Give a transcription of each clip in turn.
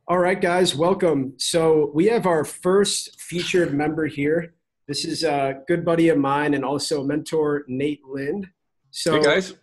All right, guys, welcome. So we have our first featured member here. This is a good buddy of mine and also a mentor, Nate Lind. Hey So guys.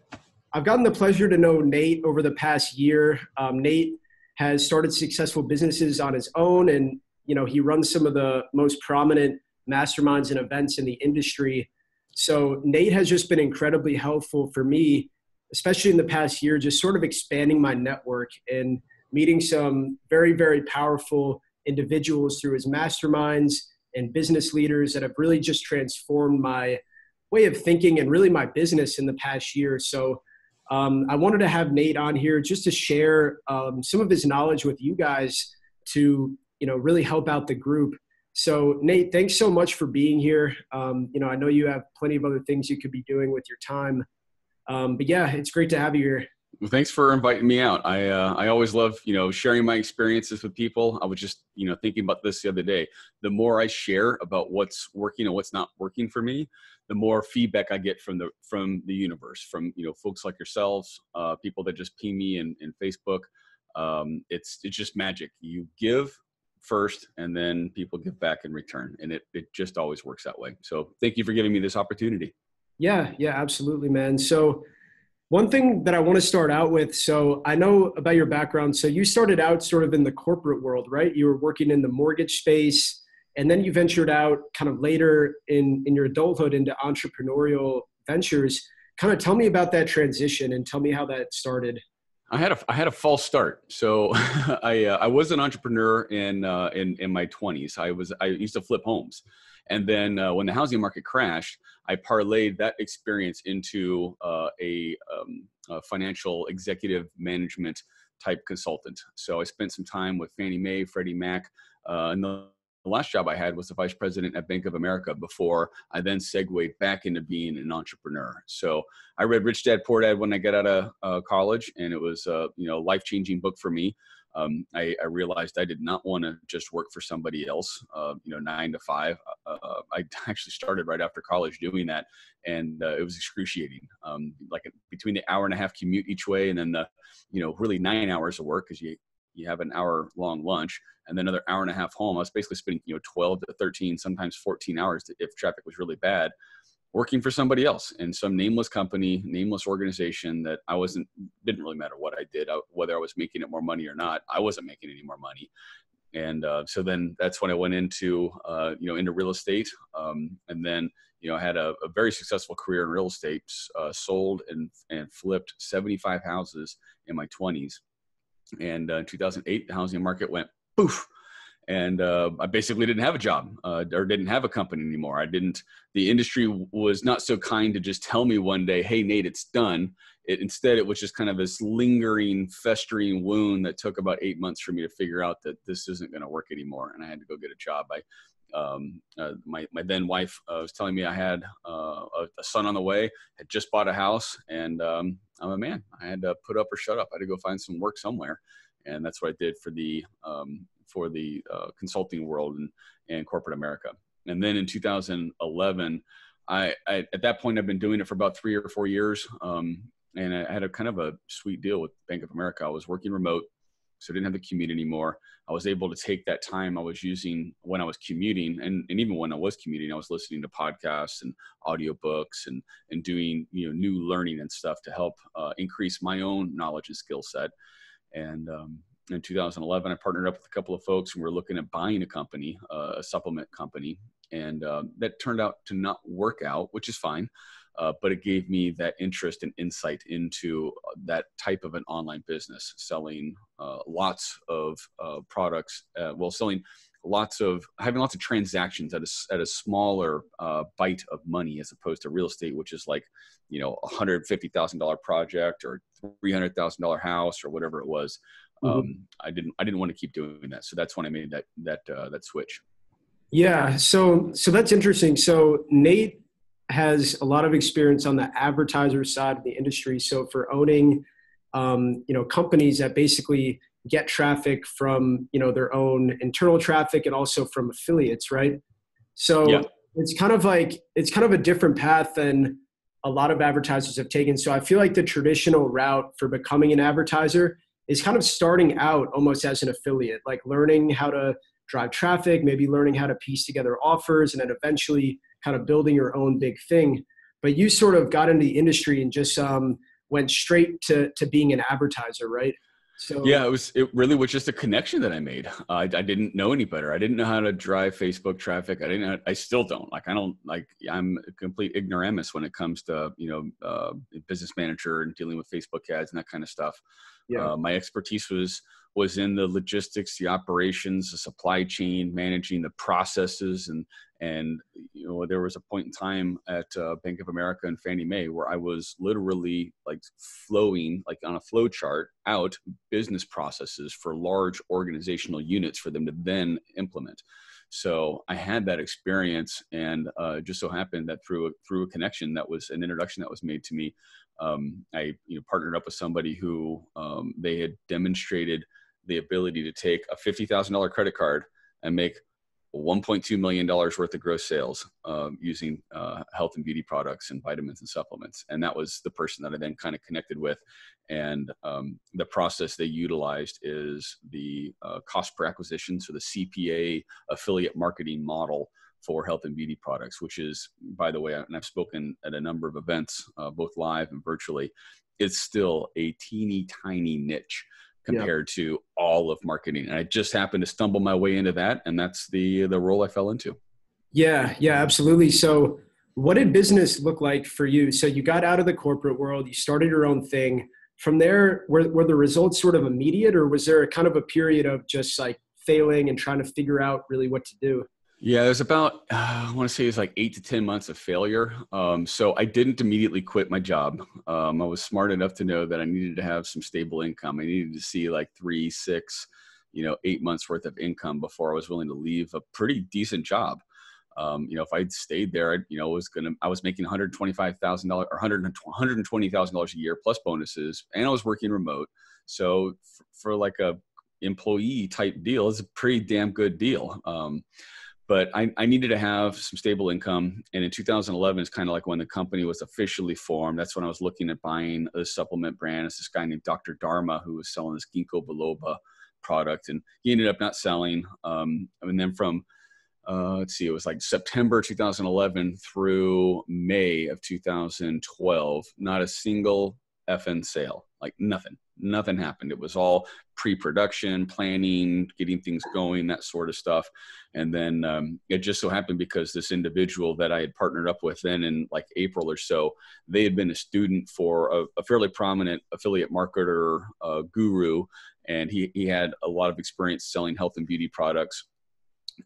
I've gotten the pleasure to know Nate over the past year. Nate has started successful businesses on his own, and he runs some of the most prominent masterminds and events in the industry. So Nate has just been incredibly helpful for me, especially in the past year, just sort of expanding my network and meeting some very, very powerful individuals through his masterminds and business leaders that have really just transformed my way of thinking and really my business in the past year. So I wanted to have Nate on here just to share some of his knowledge with you guys to, really help out the group. So Nate, thanks so much for being here. I know you have plenty of other things you could be doing with your time. But yeah, it's great to have you here. Well, thanks for inviting me out. I always love, sharing my experiences with people. I was just, thinking about this the other day. The more I share about what's working and what's not working for me, the more feedback I get from the universe, from, folks like yourselves, people that just ping me in Facebook. It's just magic. You give first and then people give back in return. And it just always works that way. So thank you for giving me this opportunity. Yeah, absolutely, man. So one thing that I want to start out with, so I know about your background. So you started out sort of in the corporate world, right? You were working in the mortgage space, and then you ventured out kind of later in your adulthood into entrepreneurial ventures. Kind of tell me about that transition and tell me how that started. I had a false start. So I was an entrepreneur in my 20s. I used to flip homes. And then when the housing market crashed, I parlayed that experience into a financial executive management type consultant. So I spent some time with Fannie Mae, Freddie Mac, and the last job I had was the vice president at Bank of America before I then segued back into being an entrepreneur. So I read Rich Dad Poor Dad when I got out of college, and it was a life-changing book for me. I realized I did not want to just work for somebody else, 9 to 5. I actually started right after college doing that, and it was excruciating. Between the hour and a half commute each way, and then the, really 9 hours of work because you have an hour long lunch and then another hour and a half home. I was basically spending 12 to 13, sometimes 14 hours if traffic was really bad, working for somebody else in some nameless company, nameless organization that didn't really matter what I did, whether I was making it more money or not. I wasn't making any more money. And so then that's when I went into real estate. And then, I had a very successful career in real estate, sold and flipped 75 houses in my 20s. And in 2008, the housing market went poof. And I basically didn't have a job or didn't have a company anymore. The industry was not so kind to just tell me one day, hey, Nate, it's done. Instead, it was just kind of this lingering, festering wound that took about 8 months for me to figure out that this isn't going to work anymore. And I had to go get a job. My then wife was telling me I had a son on the way, had just bought a house, and I'm a man. I had to put up or shut up. I had to go find some work somewhere. And that's what I did for the consulting world and corporate America. And then in 2011, I at that point, I've been doing it for about 3 or 4 years. And I had a kind of a sweet deal with Bank of America. I was working remote, so I didn't have the commute anymore. I was able to take that time I was using when I was commuting, and even when I was commuting, I was listening to podcasts and audiobooks and doing new learning and stuff to help increase my own knowledge and skill set. And in 2011, I partnered up with a couple of folks, and we were looking at buying a company, a supplement company, and that turned out to not work out, which is fine. But it gave me that interest and insight into that type of an online business, selling lots of products, having lots of transactions at a smaller bite of money, as opposed to real estate, which is like, $150,000 project or $300,000 house or whatever it was. Mm-hmm. I didn't want to keep doing that. So that's when I made that switch. Yeah. So that's interesting. So Nate has a lot of experience on the advertiser side of the industry. So for owning, companies that basically get traffic from, their own internal traffic and also from affiliates, right? So yeah. It's kind of a different path than a lot of advertisers have taken. So I feel like the traditional route for becoming an advertiser is kind of starting out almost as an affiliate, like learning how to drive traffic, maybe learning how to piece together offers, and then eventually kind of building your own big thing. But you sort of got into the industry and just went straight to being an advertiser, right? So Yeah, it really was just a connection that I made. I didn't know any better. I didn't know how to drive Facebook traffic. I still don't. I'm a complete ignoramus when it comes to, business manager and dealing with Facebook ads and that kind of stuff. yeah, My expertise was in the logistics, the operations, the supply chain, managing the processes, and there was a point in time at Bank of America and Fannie Mae where I was literally like flowing, like on a flow chart, out business processes for large organizational units for them to then implement. So I had that experience, and just so happened that through a connection, that was an introduction that was made to me. I partnered up with somebody who they had demonstrated the ability to take a $50,000 credit card and make $1.2 million worth of gross sales using health and beauty products and vitamins and supplements. And that was the person that I then kind of connected with. And the process they utilized is the cost per acquisition, so the CPA affiliate marketing model for health and beauty products, which is, by the way, and I've spoken at a number of events, both live and virtually, it's still a teeny tiny niche compared to all of marketing. And I just happened to stumble my way into that. And that's the role I fell into. Yeah, absolutely. So what did business look like for you? So you got out of the corporate world, you started your own thing. From there, were the results sort of immediate, or was there a kind of a period of just like failing and trying to figure out really what to do? Yeah, there's about, I want to say it's like 8 to 10 months of failure. So I didn't immediately quit my job. I was smart enough to know that I needed to have some stable income. I needed to see like 3, 6, 8 months worth of income before I was willing to leave a pretty decent job. If I'd stayed there, I was making $125,000 or $120,000 a year plus bonuses, and I was working remote. So for like a employee type deal, it's a pretty damn good deal. But I needed to have some stable income. And in 2011 is kind of like when the company was officially formed. That's when I was looking at buying a supplement brand. It's this guy named Dr. Dharma who was selling this ginkgo biloba product. And he ended up not selling. And then from, it was like September 2011 through May of 2012, not a single effing sale, like nothing happened. It was all pre-production, planning, getting things going, that sort of stuff. And then it just so happened because this individual that I had partnered up with then in like April or so, they had been a student for a fairly prominent affiliate marketer guru. And he had a lot of experience selling health and beauty products,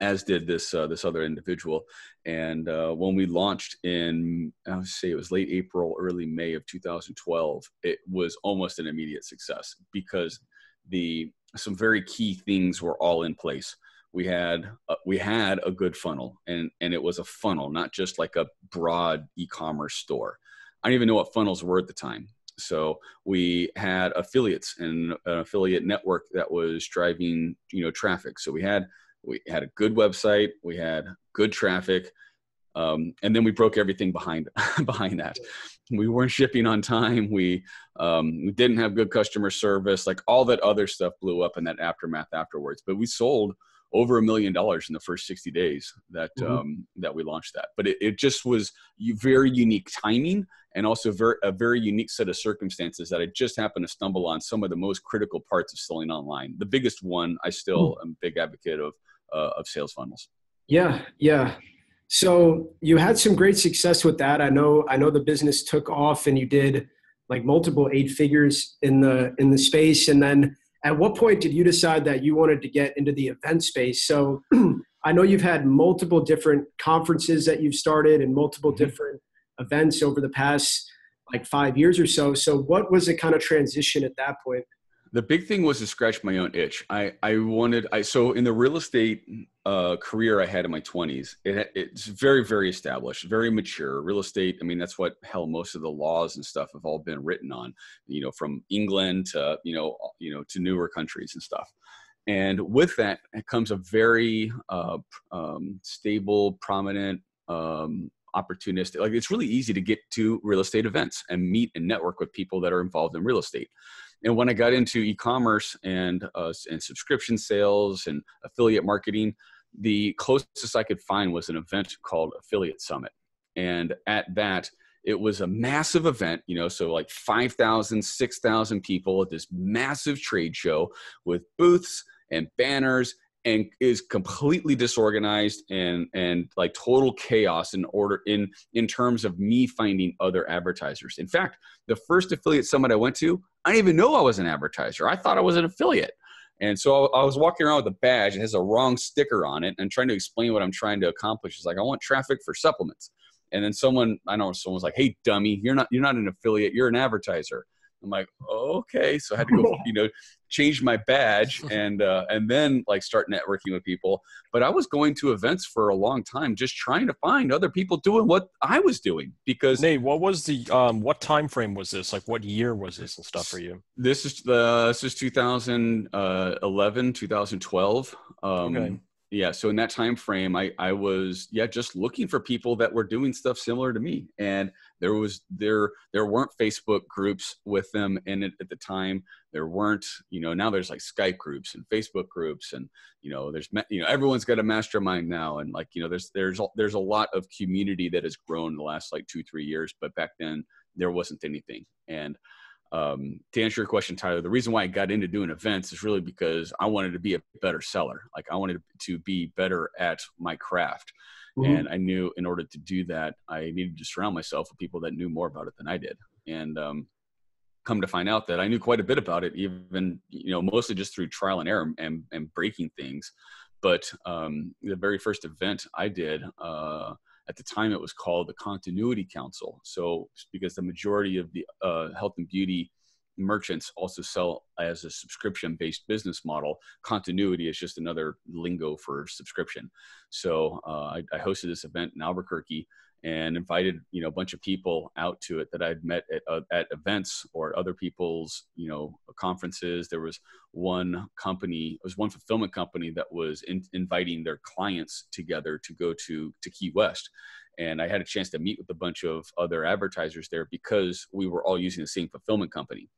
as did this other individual. And when we launched in, I would say it was late April, early May of 2012, it was almost an immediate success because some very key things were all in place. We had a good funnel, and it was a funnel, not just like a broad e-commerce store. I didn't even know what funnels were at the time. So we had affiliates and an affiliate network that was driving, traffic. So we had a good website, we had good traffic, and then we broke everything behind that. We weren't shipping on time. We didn't have good customer service. Like all that other stuff blew up in that aftermath afterwards. But we sold over $1 million in the first 60 days that we launched that. But it just was very unique timing, and also a very unique set of circumstances that I just happened to stumble on some of the most critical parts of selling online. The biggest one, I still am a big advocate of sales funnels. Yeah. So you had some great success with that. I know the business took off, and you did like multiple 8 figures in the space. And then at what point did you decide that you wanted to get into the event space? So I know you've had multiple different conferences that you've started and multiple different events over the past like 5 years or so. So what was the kind of transition at that point? The big thing was to scratch my own itch. So in the real estate career I had in my 20s, it's very, very established, very mature. Real estate, I mean, that's what most of the laws and stuff have all been written on, from England to, to newer countries and stuff. And with that comes a very stable, prominent, opportunistic, like it's really easy to get to real estate events and meet and network with people that are involved in real estate. And when I got into e-commerce and subscription sales and affiliate marketing, the closest I could find was an event called Affiliate Summit. And at that, it was a massive event, so like 5,000, 6,000 people at this massive trade show with booths and banners, and is completely disorganized and like total chaos in terms of me finding other advertisers. In fact, the first affiliate summit I went to, I didn't even know I was an advertiser. I thought I was an affiliate. And so I was walking around with a badge that has a wrong sticker on it and trying to explain what I'm trying to accomplish. It's like, I want traffic for supplements. And then someone was like, hey, dummy, you're not an affiliate, you're an advertiser. I'm like, okay. So I had to go, change my badge and then like start networking with people. But I was going to events for a long time, just trying to find other people doing what I was doing. Because Nate, what was the what time frame was this? Like, what year was this and stuff for you? This is 2011, 2012. Okay. Yeah. So in that time frame, I was just looking for people that were doing stuff similar to me. And there weren't Facebook groups with them in it at the time. There weren't, now there's like Skype groups and Facebook groups, and there's everyone's got a mastermind now, and like there's a lot of community that has grown in the last like 2-3 years. But back then there wasn't anything. And to answer your question, Tyler, the reason why I got into doing events is really because I wanted to be a better seller. Like I wanted to be better at my craft. Mm-hmm. And I knew in order to do that, I needed to surround myself with people that knew more about it than I did. And come to find out that I knew quite a bit about it, even, mostly just through trial and error and breaking things. But the very first event I did, at the time, it was called the Continuity Council. So because the majority of the health and beauty merchants also sell as a subscription-based business model, continuity is just another lingo for subscription. So I hosted this event in Albuquerque and invited, a bunch of people out to it that I'd met at events or other people's, conferences. There was one fulfillment company that was inviting their clients together to go to Key West. And I had a chance to meet with a bunch of other advertisers there because we were all using the same fulfillment company.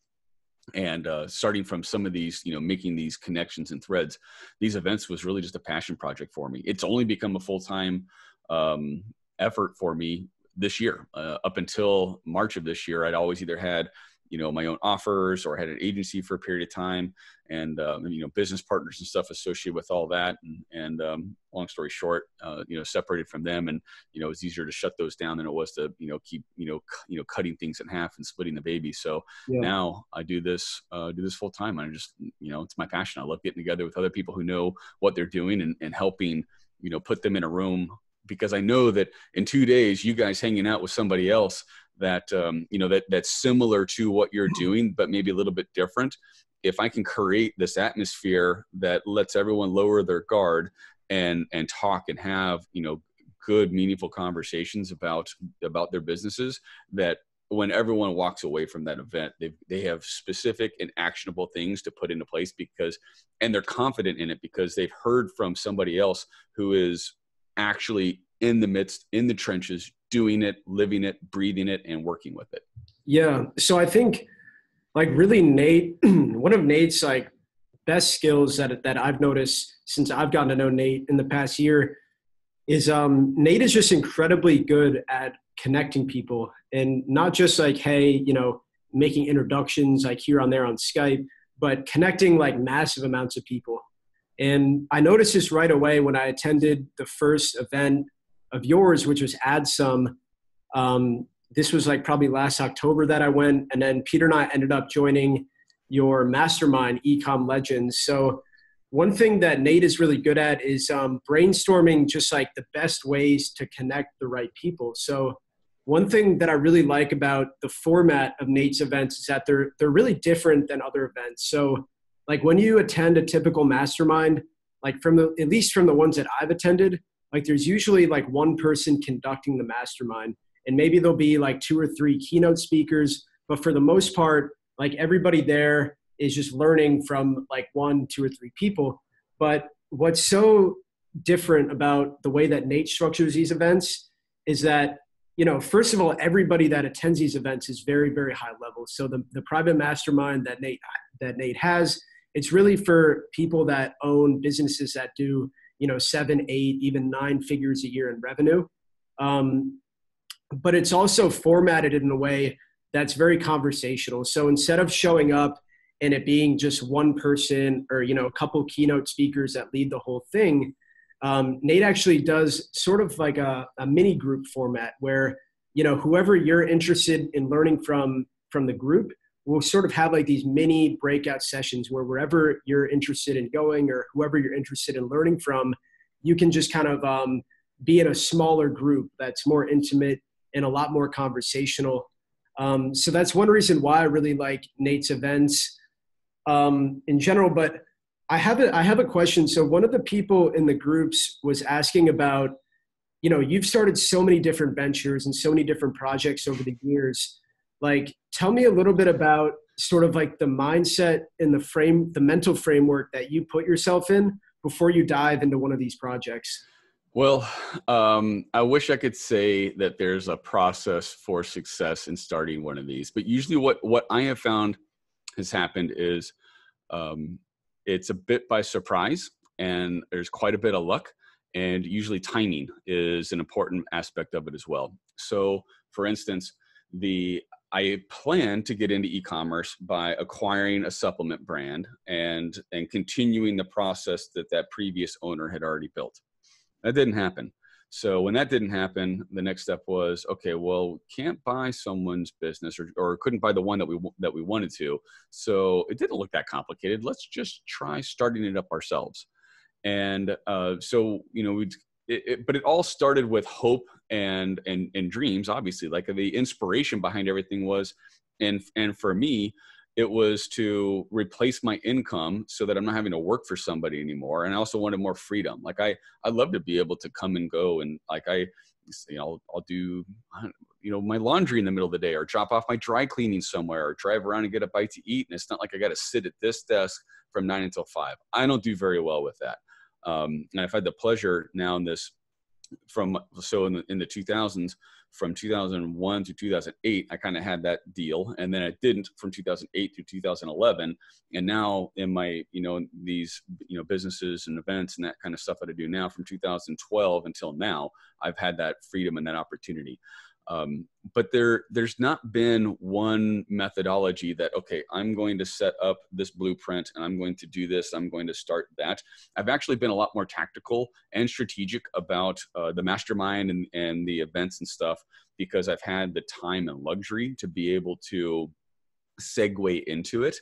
And starting from some of these, making these connections and threads, these events was really just a passion project for me. It's only become a full-time effort for me this year. Up until March of this year, I'd always either had, my own offers or had an agency for a period of time and, business partners and stuff associated with all that. And long story short, separated from them. And, it was easier to shut those down than it was to, keep, cutting things in half and splitting the baby. So now I do this full time. I just, it's my passion. I love getting together with other people who know what they're doing and helping, put them in a room, because I know that in 2 days, you guys hanging out with somebody else that, that's similar to what you're doing, but maybe a little bit different. If I can create this atmosphere that lets everyone lower their guard and talk and have, good, meaningful conversations about their businesses, that when everyone walks away from that event, they have specific and actionable things to put into place and they're confident in it because they've heard from somebody else who is actually in the trenches, doing it, living it, breathing it, and working with it. Yeah. So I think like really Nate, one of Nate's like best skills that I've noticed since I've gotten to know Nate in the past year is Nate is just incredibly good at connecting people, and not just like, hey, making introductions like here on there on Skype, but connecting like massive amounts of people. And I noticed this right away when I attended the first event of yours, which was AdSum. This was like probably last October that I went. And then Peter and I ended up joining your mastermind, Ecom Legends. So one thing that Nate is really good at is brainstorming just like the best ways to connect the right people. So one thing that I really like about the format of Nate's events is that they're really different than other events. So like when you attend a typical mastermind, like at least from the ones that I've attended, like there's usually like one person conducting the mastermind, and maybe there'll be like 2 or 3 keynote speakers. But for the most part, like everybody there is just learning from like 1, 2, or 3 people. But what's so different about the way that Nate structures these events is that first of all, everybody that attends these events is very, very high level. So the private mastermind that Nate has, it's really for people that own businesses that do, 7, 8, even 9 figures a year in revenue. But it's also formatted in a way that's very conversational. So instead of showing up and it being just one person or, a couple keynote speakers that lead the whole thing, Nate actually does sort of like a mini group format where, whoever you're interested in learning from the group, we'll sort of have like these mini breakout sessions where wherever you're interested in going or whoever you're interested in learning from, you can just kind of be in a smaller group that's more intimate and a lot more conversational. So that's one reason why I really like Nate's events in general. But I have a question. So one of the people in the groups was asking about, you've started so many different ventures and so many different projects over the years. Like, tell me a little bit about sort of like the mindset and the mental framework that you put yourself in before you dive into one of these projects. Well, I wish I could say that there's a process for success in starting one of these, but usually what I have found has happened is it's a bit by surprise, and there's quite a bit of luck, and usually timing is an important aspect of it as well. So, for instance, I plan to get into e-commerce by acquiring a supplement brand and continuing the process that previous owner had already built. That didn't happen. So when that didn't happen, the next step was, okay, well, can't buy someone's business or couldn't buy the one that we wanted to. So it didn't look that complicated. Let's just try starting it up ourselves. And so, but it all started with hope and dreams, obviously. Like the inspiration behind everything was, and for me, it was to replace my income so that I'm not having to work for somebody anymore. And I also wanted more freedom. Like I'd love to be able to come and go, and like I'll do, my laundry in the middle of the day, or drop off my dry cleaning somewhere, or drive around and get a bite to eat. And it's not like I got to sit at this desk from 9 until 5. I don't do very well with that. And I've had the pleasure now in this in the 2000s, from 2001 to 2008, I kind of had that deal. And then I didn't from 2008 to 2011. And now in my, these, businesses and events and that kind of stuff that I do now from 2012 until now, I've had that freedom and that opportunity. But there's not been one methodology that, okay, I'm going to set up this blueprint and I'm going to do this, I'm going to start that. I've actually been a lot more tactical and strategic about the mastermind and the events and stuff, because I've had the time and luxury to be able to segue into it.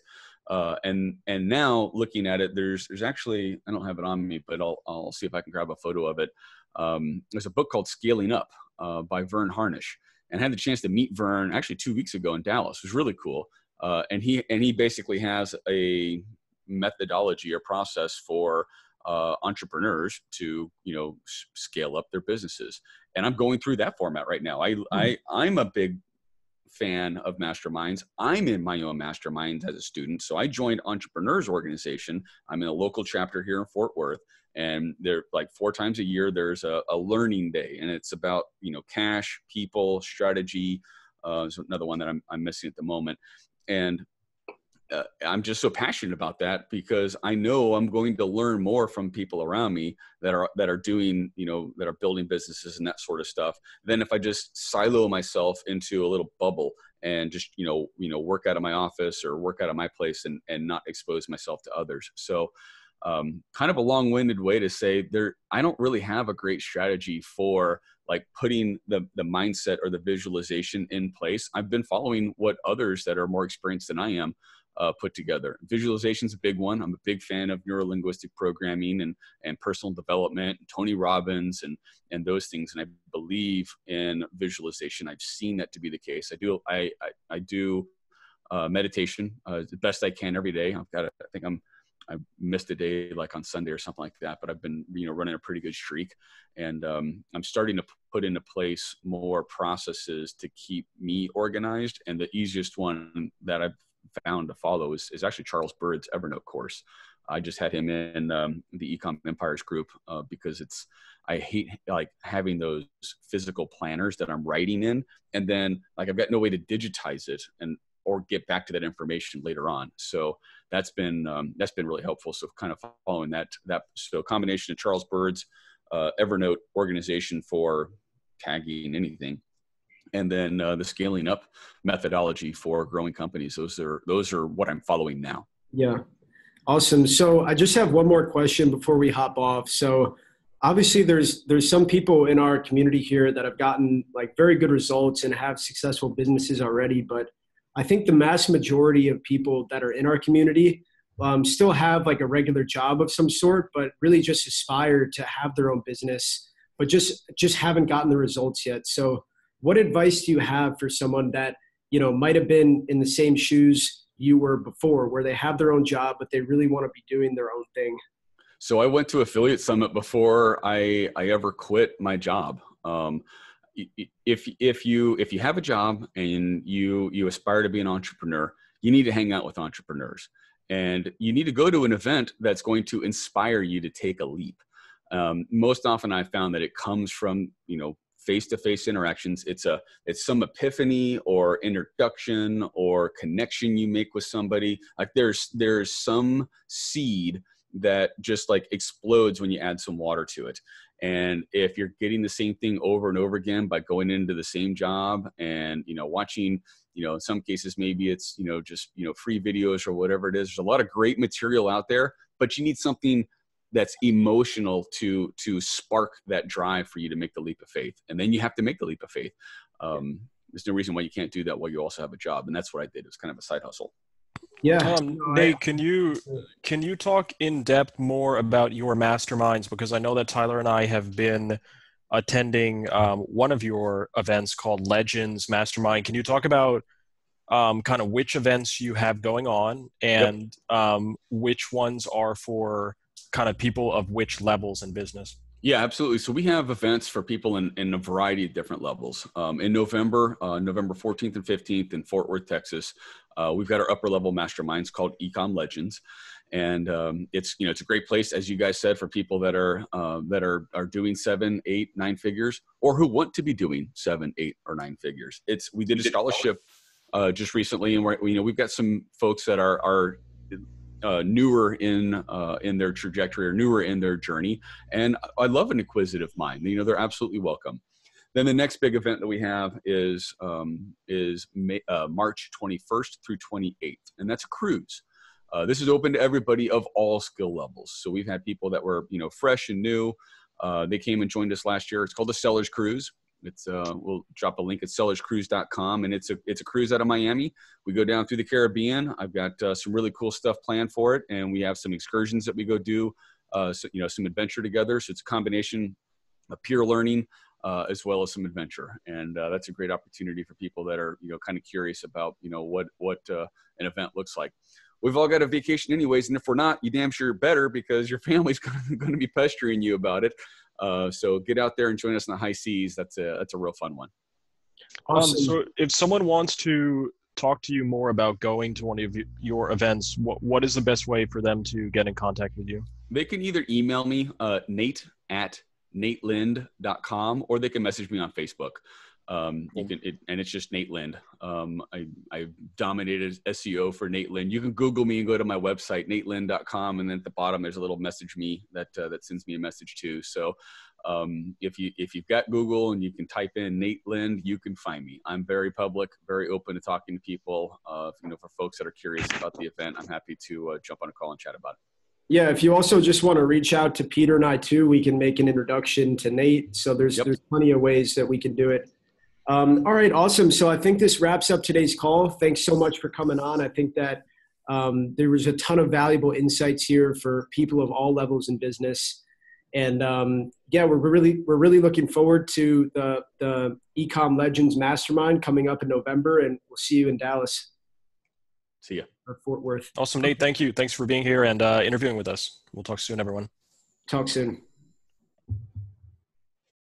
And now looking at it, there's actually, I don't have it on me, but I'll see if I can grab a photo of it. There's a book called Scaling Up by Verne Harnish, and I had the chance to meet Verne actually 2 weeks ago in Dallas. It was really cool. And he basically has a methodology or process for entrepreneurs to, scale up their businesses. And I'm going through that format right now. I'm a big fan of masterminds. I'm in my own mastermind as a student. So I joined Entrepreneurs Organization. I'm in a local chapter here in Fort Worth. And they're like 4 times a year, there's a learning day, and it's about, cash, people, strategy. Is another one that I'm missing at the moment. And I'm just so passionate about that, because I know I'm going to learn more from people around me that are doing, that are building businesses and that sort of stuff, than if I just silo myself into a little bubble and just, work out of my office or work out of my place and not expose myself to others. So kind of a long-winded way to say I don't really have a great strategy for like putting the mindset or the visualization in place. I've been following what others that are more experienced than I am put together. Visualization is a big one. I'm a big fan of neuro-linguistic programming and personal development, and Tony Robbins and those things. And I believe in visualization. I've seen that to be the case. I do meditation the best I can every day. I missed a day like on Sunday or something like that, but I've been, running a pretty good streak, and I'm starting to put into place more processes to keep me organized. And the easiest one that I've found to follow is actually Charles Bird's Evernote course. I just had him in the Ecom Empires group because I hate like having those physical planners that I'm writing in, and then like I've got no way to digitize it or get back to that information later on. So that's been really helpful. So kind of following that so combination of Charles Bird's Evernote organization for tagging anything, and then the scaling up methodology for growing companies. Those are what I'm following now. Yeah. Awesome. So I just have one more question before we hop off. So obviously there's some people in our community here that have gotten like very good results and have successful businesses already. But I think the mass majority of people that are in our community still have like a regular job of some sort, but really just aspire to have their own business, but just haven't gotten the results yet. So what advice do you have for someone that, might have been in the same shoes you were before, where they have their own job, but they really want to be doing their own thing? So I went to Affiliate Summit before I ever quit my job. If you have a job and you aspire to be an entrepreneur, you need to hang out with entrepreneurs, and you need to go to an event that's going to inspire you to take a leap. Most often I found that it comes from, face-to-face interactions. It's some epiphany or introduction or connection you make with somebody. Like there's some seed that just like explodes when you add some water to it. And if you're getting the same thing over and over again by going into the same job and, watching, in some cases, maybe it's, just, free videos or whatever it is. There's a lot of great material out there, but you need something that's emotional to spark that drive for you to make the leap of faith. And then you have to make the leap of faith. There's no reason why you can't do that while you also have a job. And that's what I did. It was kind of a side hustle. Yeah. Nate, can you talk in depth more about your masterminds? Because I know that Tyler and I have been attending one of your events called Legends Mastermind. Can you talk about kind of which events you have going on and which ones are for kind of people of which levels in business? Yeah, absolutely. So we have events for people in a variety of different levels. In November 14th and 15th in Fort Worth, Texas, we've got our upper level masterminds called Ecom Legends. And it's a great place, as you guys said, for people that are doing 7, 8, 9 figures, or who want to be doing 7, 8, or 9 figures. We did a scholarship just recently, and we've got some folks that are newer in their trajectory or newer in their journey. And I love an inquisitive mind. They're absolutely welcome. Then the next big event that we have is March 21st through 28th. And that's a cruise. This is open to everybody of all skill levels. So we've had people that were, fresh and new. They came and joined us last year. It's called the Sellers Cruise. We'll drop a link at sellerscruise.com, and it's a cruise out of Miami. We go down through the Caribbean. I've got some really cool stuff planned for it, and we have some excursions that we go do, some adventure together. So it's a combination of peer learning as well as some adventure, and that's a great opportunity for people that are kind of curious about what an event looks like. We've all got a vacation anyways, and if we're not, you damn sure better, because your family's going to be pestering you about it. So get out there and join us in the high seas. That's a real fun one. Awesome. So if someone wants to talk to you more about going to one of your events, what is the best way for them to get in contact with you? They can either email me, nate@natelind.com, or they can message me on Facebook. And it's just Nate Lind. I dominated SEO for Nate Lind. You can Google me and go to my website, natelind.com. And then at the bottom, there's a little message me that sends me a message too. So, if you've got Google and you can type in Nate Lind, you can find me. I'm very public, very open to talking to people. For folks that are curious about the event, I'm happy to jump on a call and chat about it. Yeah, if you also just want to reach out to Peter and I too, we can make an introduction to Nate. So there's plenty of ways that we can do it. All right, awesome. So I think this wraps up today's call. Thanks so much for coming on. I think that there was a ton of valuable insights here for people of all levels in business. And we're really looking forward to the Ecom Legends Mastermind coming up in November, and we'll see you in Dallas. See ya. Or Fort Worth. Awesome, Nate. Thank you. Thanks for being here and interviewing with us. We'll talk soon, everyone. Talk soon.